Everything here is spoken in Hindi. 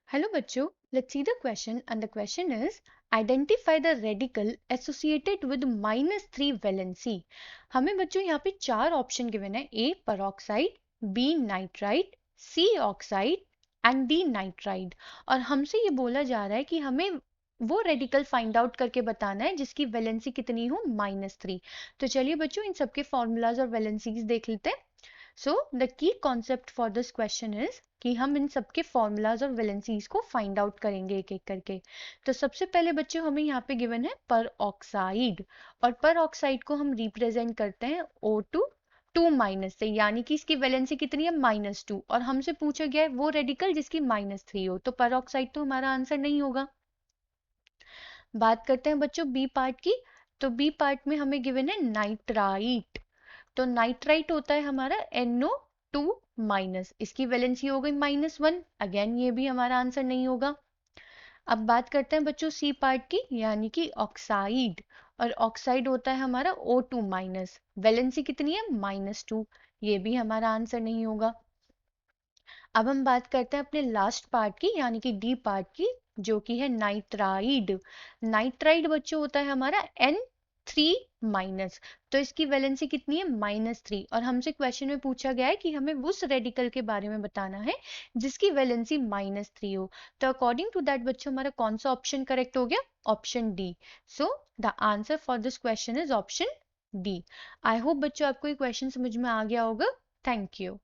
Hello बच्चों, let's see the question and the question is identify the radical associated with -3 valency। हमें बच्चों यहाँ पे चार ऑप्शन गिवन है, A peroxide, B nitrite, C oxide and D nitride। और हमसे ये बोला जा रहा है कि हमें वो रेडिकल फाइंड आउट करके बताना है जिसकी वैलेंसी कितनी हो -3। तो चलिए बच्चों इन सबके फॉर्मूलाज और वैलेंसीज देख लेते हैं। So the key concept for this question is कि हम इन सबके फॉर्मूलाज और वैलेंसीज को फाइंड आउट करेंगे एक एक करके। तो सबसे पहले बच्चों हमें यहाँ पे गिवन है पर ऑक्साइड, और पर ऑक्साइड को हम रिप्रेजेंट करते हैं O2 2 माइनस से, यानी कि इसकी वैलेंसी कितनी है -2, और हमसे पूछा गया है वो रेडिकल जिसकी -3 हो, तो पर ऑक्साइड तो हमारा आंसर नहीं होगा। बात करते हैं बच्चों बी पार्ट की। तो बी पार्ट में हमें गिवन है नाइट्राइट। तो नाइट्राइट होता है हमारा NO2 माइनस, इसकी वैलेंसी हो गई -1, अगेन ये भी हमारा आंसर नहीं होगा। अब बात करते हैं बच्चों सी पार्ट की, यानी कि ऑक्साइड, और ऑक्साइड होता है हमारा O2 माइनस, वैलेंसी कितनी है -2, ये भी हमारा आंसर नहीं होगा। अब हम बात करते हैं अपने लास्ट पार्ट की, यानी कि डी पार्ट की, जो कि है नाइट्राइड। नाइट्राइड बच्चों होता है हमारा N3 माइनस, तो इसकी वैलेंसी कितनी है -3, और हमसे क्वेश्चन में पूछा गया है कि हमें उस रेडिकल के बारे में बताना है जिसकी वैलेंसी -3 हो। तो अकॉर्डिंग टू दैट बच्चों हमारा कौन सा ऑप्शन करेक्ट हो गया? Option D. So the answer for this question is option D. I hope बच्चों आपको ये क्वेश्चन समझ में आ गया होगा। Thank you.